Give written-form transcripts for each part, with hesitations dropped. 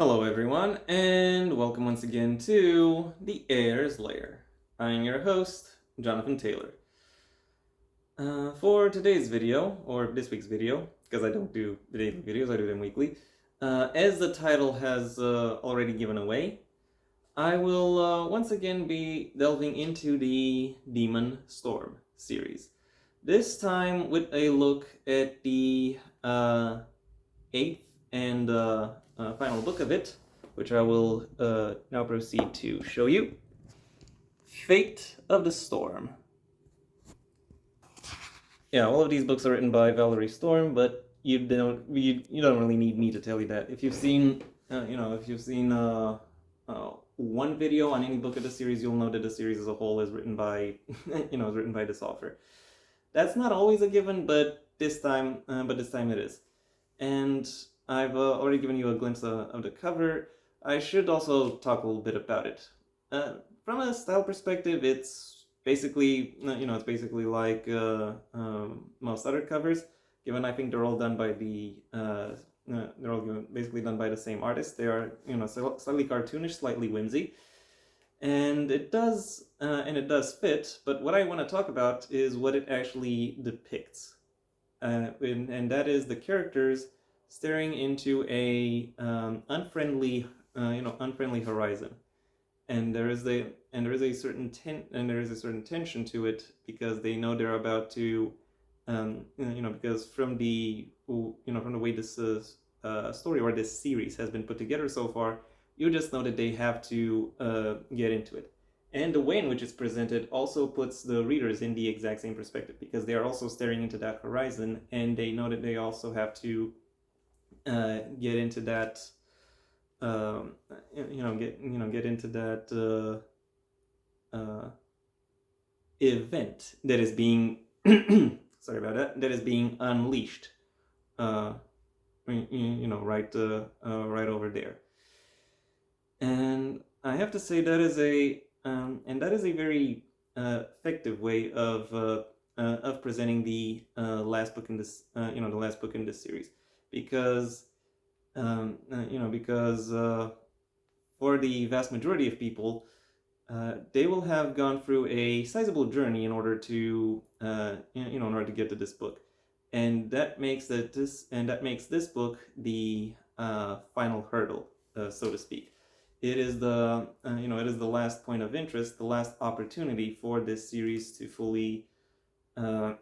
Hello everyone, and welcome once again to the Heir's Lair. I'm your host, Jonathan Taylor. For today's video, or this week's video, because I don't do the daily videos, I do them weekly, as the title has already given away, I will once again be delving into the Demon Storm series. This time with a look at the eighth and final book of it, which I will now proceed to show you. Fate of the Storm. Yeah, all of these books are written by Valerie Storm, but you don't really need me to tell you that. If you've seen one video on any book of the series, you'll know that the series as a whole is written by is written by this author. That's not always a given, but this time it is. And I've already given you a glimpse of the cover. I should also talk a little bit about it. From a style perspective, it's basically like most other covers. Given I think they're all done by they're all basically done by the same artist. They are slightly cartoonish, slightly whimsy, and it does fit. But what I want to talk about is what it actually depicts, and that is the characters staring into a unfriendly horizon, and there is a certain tension to it because they know they're about to because from the way this story or this series has been put together so far, you just know that they have to get into it. And the way in which it's presented also puts the readers in the exact same perspective because they are also staring into that horizon, and they know that they also have to get into that get into that event that is being sorry about that, that is being unleashed right over there. And I have to say that is a very effective way of presenting the last book in this the last book in this series, because for the vast majority of people, they will have gone through a sizable journey in order to in order to get to this book, and that makes this book the final hurdle, so to speak. It is the last point of interest, the last opportunity for this series to fully to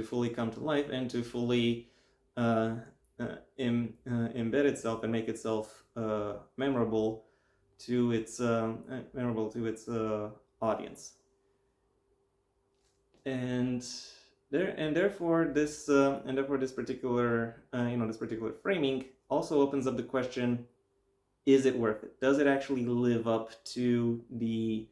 fully come to life and to fully embed itself and make itself memorable to its audience. And therefore this particular this particular framing also opens up the question: is it worth it? Does it actually live up to the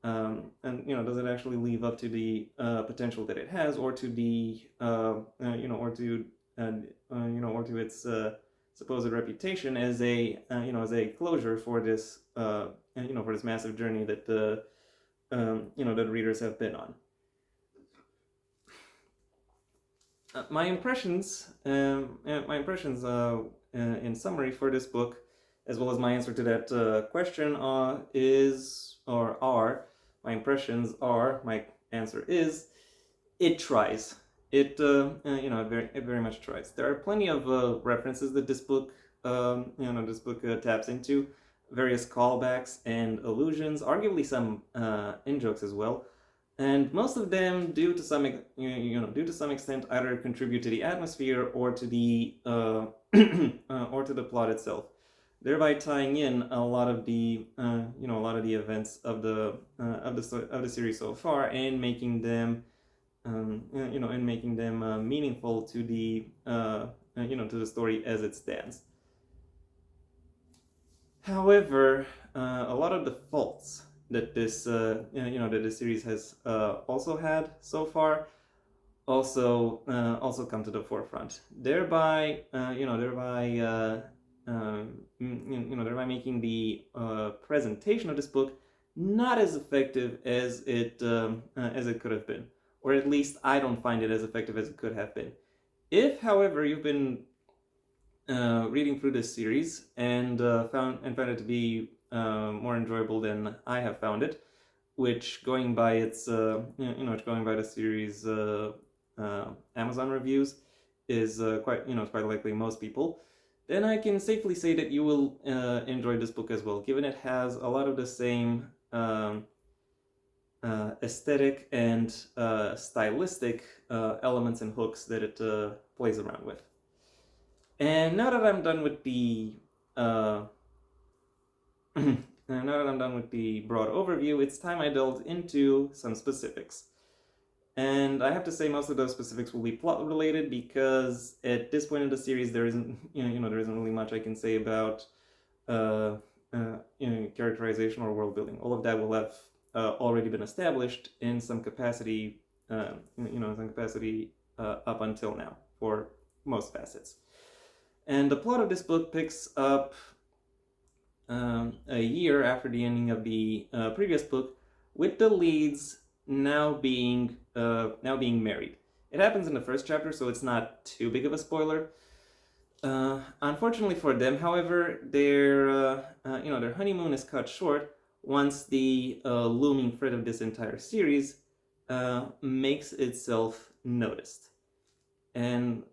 does it actually live up to the potential that it has, or to the or to its supposed reputation as a as a closure for this for this massive journey that that readers have been on. My impressions in summary for this book, as well as my answer to that question, my answer is, it tries. It it very much tries. There are plenty of references that this book taps into, various callbacks and allusions, arguably some in-jokes as well, and most of them do to some extent either contribute to the atmosphere or to the or to the plot itself, thereby tying in a lot of the events of the series so far, and making them meaningful to the to the story as it stands. However, a lot of the faults that this that this series has also had so far also come to the forefront, thereby thereby making the presentation of this book not as effective as it could have been, or at least I don't find it as effective as it could have been. If, however, you've been reading through this series and found it to be more enjoyable than I have found it. Which, going by its going by the series Amazon reviews, is quite likely most people. Then I can safely say that you will enjoy this book as well, given it has a lot of the same aesthetic and stylistic elements and hooks that it plays around with. And now that I'm done with the broad overview, it's time I delved into some specifics. And I have to say most of those specifics will be plot related, because at this point in the series there isn't really much I can say about characterization or world building. All of that will have already been established in some capacity, up until now for most facets. And the plot of this book picks up a year after the ending of the previous book, with the leads now being married. It happens in the first chapter, so it's not too big of a spoiler. Unfortunately for them, however, their honeymoon is cut short once the looming threat of this entire series makes itself noticed. And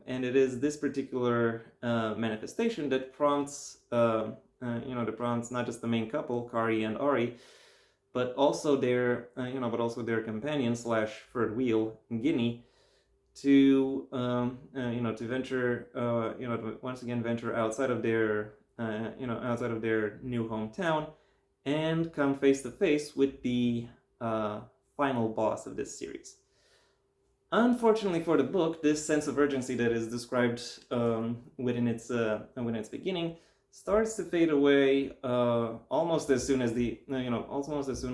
it is this particular manifestation that prompts not just the main couple, Kari and Ari, but also their companion / third wheel, Ginny, to venture once again venture outside of their new hometown and come face to face with the final boss of this series. Unfortunately for the book, this sense of urgency that is described within its beginning starts to fade away almost as soon,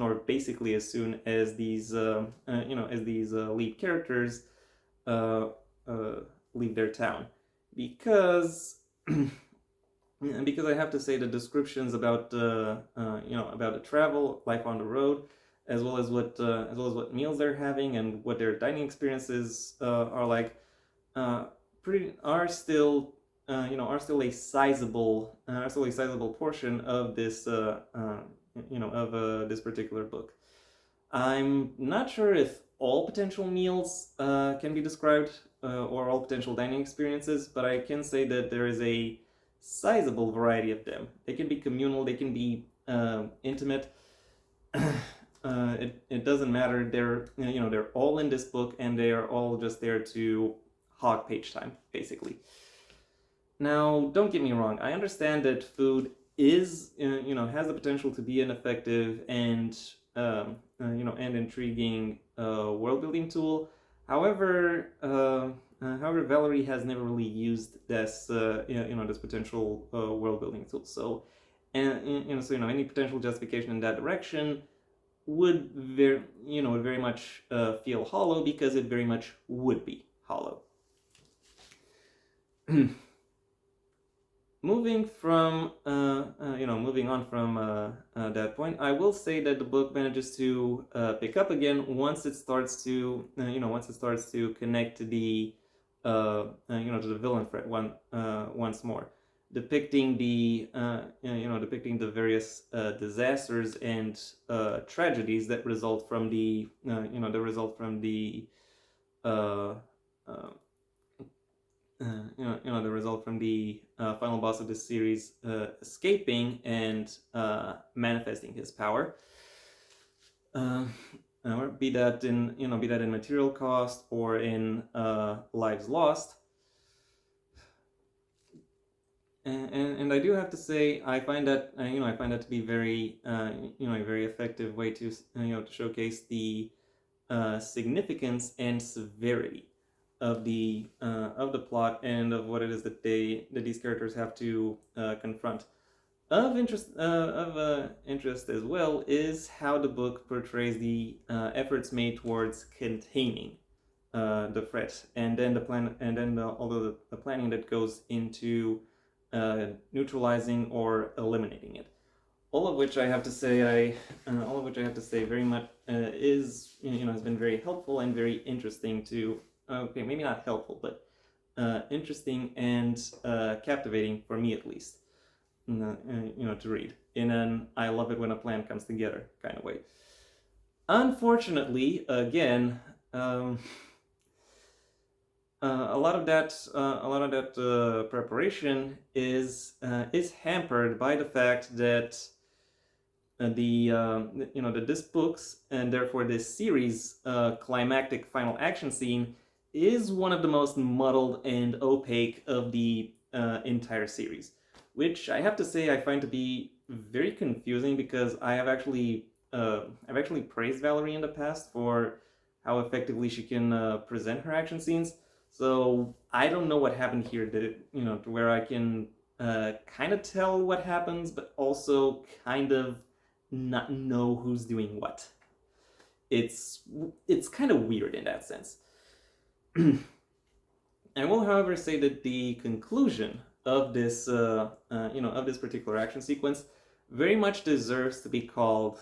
or basically as soon as these lead characters leave their town, because I have to say the descriptions about the travel, life on the road, as well as what meals they're having and what their dining experiences are like, are still a sizable portion of this this particular book. I'm not sure if all potential meals can be described, or all potential dining experiences, but I can say that there is a sizable variety of them. They can be communal, they can be intimate. It doesn't matter. They're all in this book, and they are all just there to hog page time, basically. Now, don't get me wrong. I understand that food is has the potential to be an effective and and intriguing world building tool. However, Valerie has never really used this this potential world building tool. So, any potential justification in that direction would very much feel hollow, because it very much would be hollow. Moving on from that point, I will say that the book manages to pick up again once it starts to connect to the to the villain threat once more, depicting the various disasters and tragedies that result from the final boss of this series escaping and manifesting his power, or be that in material cost or in lives lost. And I do have to say, I find that to be very a very effective way to to showcase the significance and severity of the plot and of what it is that these characters have to confront. Of interest as well is how the book portrays the efforts made towards containing the threat, and then the planning that goes into neutralizing or eliminating it. All of which I have to say very much has been very helpful and very interesting to. Okay, maybe not helpful, but interesting and captivating, for me at least, to read in an "I love it when a plan comes together" kind of way. Unfortunately, again, a lot of that preparation is hampered by the fact that that this book's, and therefore this series' climactic final action scene is one of the most muddled and opaque of the entire series, which I have to say I find to be very confusing, because I've actually praised Valerie in the past for how effectively she can present her action scenes. So I don't know what happened here, to where I can kind of tell what happens, but also kind of not know who's doing what. It's kind of weird in that sense. I will, however, say that the conclusion of this of this particular action sequence very much deserves to be called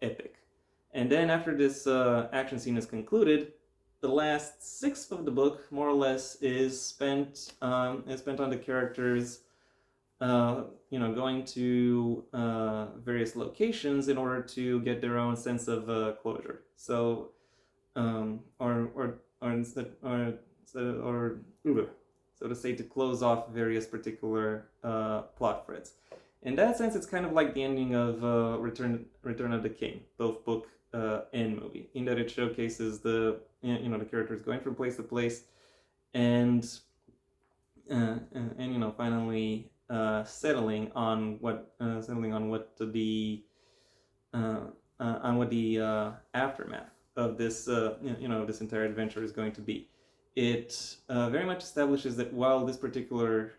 epic. And then after this action scene is concluded, the last sixth of the book, more or less, is spent on the characters, going to various locations in order to get their own sense of closure. So, so to say, to close off various particular plot threads. In that sense, it's kind of like the ending of Return of the King, both book and movie, in that it showcases the characters going from place to place, and finally settling on what the aftermath of this this entire adventure is going to be. It very much establishes that while this particular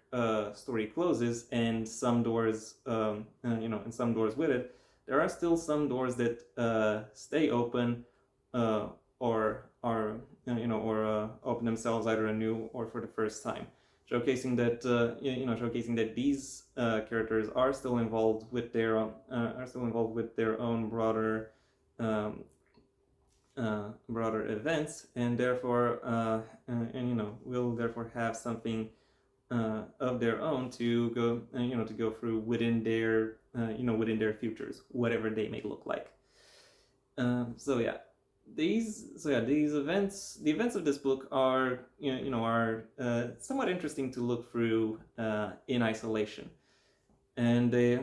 story closes and some doors and some doors with it, there are still some doors that stay open, or are open themselves either anew or for the first time, showcasing that these characters are still involved with their own broader events, and therefore will therefore have something of their own to go through within their futures, whatever they may look like. The events of this book are somewhat interesting to look through in isolation, and the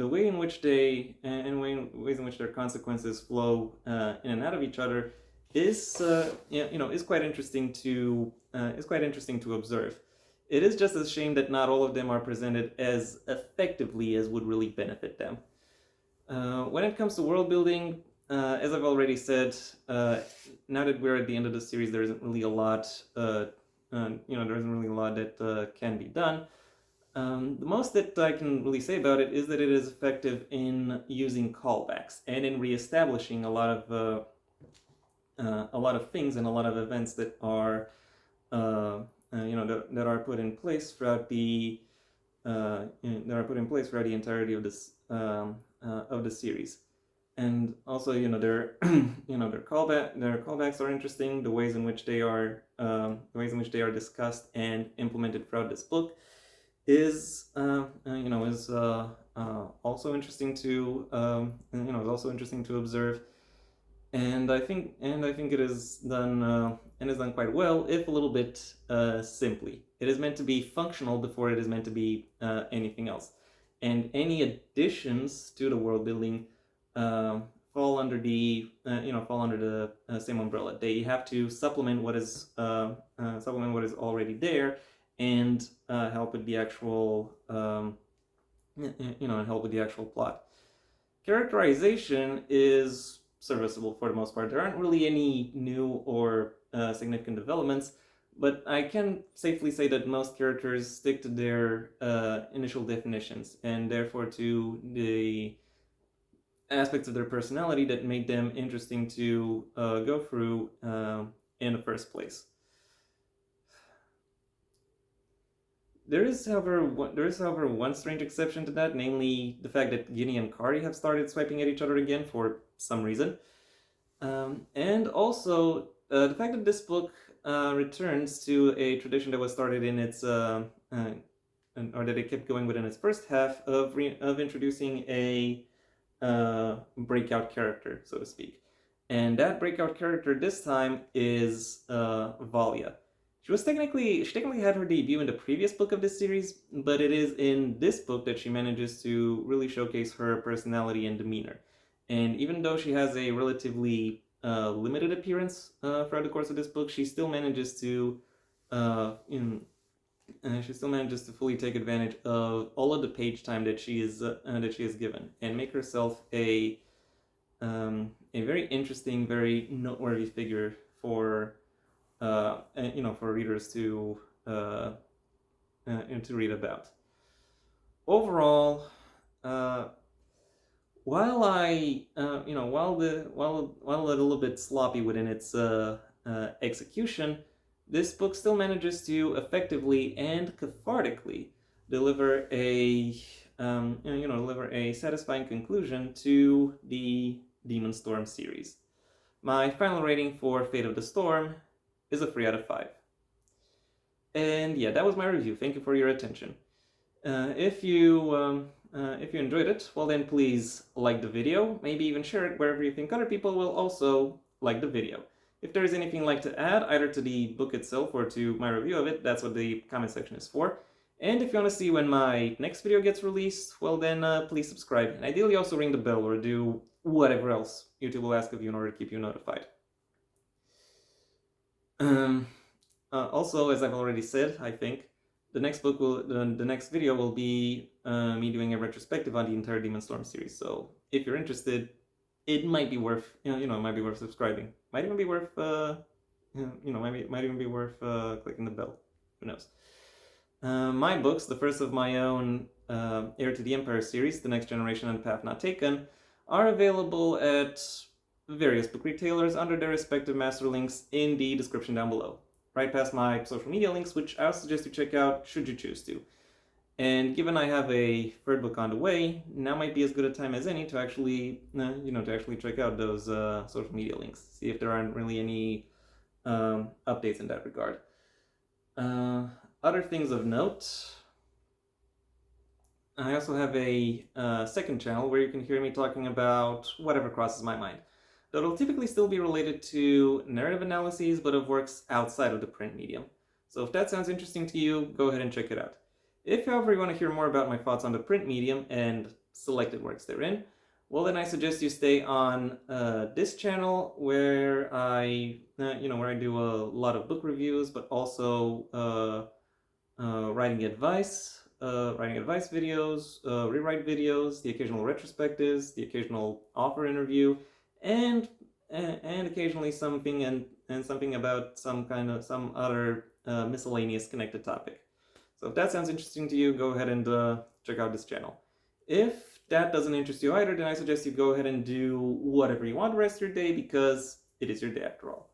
way in which ways in which their consequences flow in and out of each other is quite interesting to observe. It is just a shame that not all of them are presented as effectively as would really benefit them. When it comes to world building, as I've already said, now that we're at the end of the series, there isn't really a lot that can be done. The most that I can really say about it is that it is effective in using callbacks and in reestablishing a lot of things and a lot of events that are that are put in place throughout the entirety of this of the series. And also, their callbacks are interesting. The ways in which they are discussed and implemented throughout this book is also interesting to observe. And I think it is done quite well, if a little bit simply. It is meant to be functional before it is meant to be anything else. And any additions to the world building fall under the same umbrella. They have to supplement what is already there, and help with the actual plot. Characterization is serviceable for the most part. There aren't really any new or significant developments, but I can safely say that most characters stick to their initial definitions, and therefore to the aspects of their personality that made them interesting to go through in the first place. There is, however, one strange exception to that, namely the fact that Ginny and Kari have started swiping at each other again for some reason, and also the fact that this book returns to a tradition that was started in its, or that it kept going within its first half of introducing a breakout character, so to speak. And that breakout character this time is Valia. She technically had her debut in the previous book of this series, but it is in this book that she manages to really showcase her personality and demeanor. And even though she has a relatively limited appearance throughout the course of this book, she still manages to fully take advantage of all of the page time that she is given, and make herself a very interesting, very noteworthy figure for for readers to read about. Overall, while a little bit sloppy within its execution, this book still manages to effectively and cathartically deliver a satisfying conclusion to the Demon Storm series. My final rating for Fate of the Storm is a 3 out of 5. And yeah, that was my review. Thank you for your attention. If you enjoyed it, well then please like the video, maybe even share it wherever you think other people will also like the video. If there is anything you'd like to add, either to the book itself or to my review of it, that's what the comment section is for. And if you want to see when my next video gets released, well then please subscribe, and ideally also ring the bell or do whatever else YouTube will ask of you in order to keep you notified. Also, as I've already said, I think the next video will be me doing a retrospective on the entire Demon Storm series. So if you're interested, it might be worth it might be worth subscribing. Might even be worth might even be worth clicking the bell. Who knows? My books, the first of my own Heir to the Empire series, The Next Generation and Path Not Taken, are available at various book retailers under their respective master links in the description down below, right past my social media links, which I also suggest you check out should you choose to. And given I have a third book on the way, now might be as good a time as any to actually check out those social media links, see if there aren't really any updates in that regard. Other things of note, I also have a second channel where you can hear me talking about whatever crosses my mind. That'll typically still be related to narrative analyses, but of works outside of the print medium. So if that sounds interesting to you, go ahead and check it out. If, however, you want to hear more about my thoughts on the print medium and selected works therein, well then I suggest you stay on this channel where I do a lot of book reviews, but also writing advice videos, rewrite videos, the occasional retrospectives, the occasional author interview, and occasionally something about some other miscellaneous connected topic. So if that sounds interesting to you, go ahead and check out this channel. If that doesn't interest you either, then I suggest you go ahead and do whatever you want the rest of your day, because it is your day after all.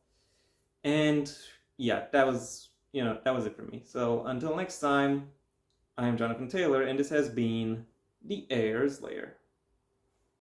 And yeah, that was it for me. So until next time, I am Jonathan Taylor, and this has been the Heir's Lair.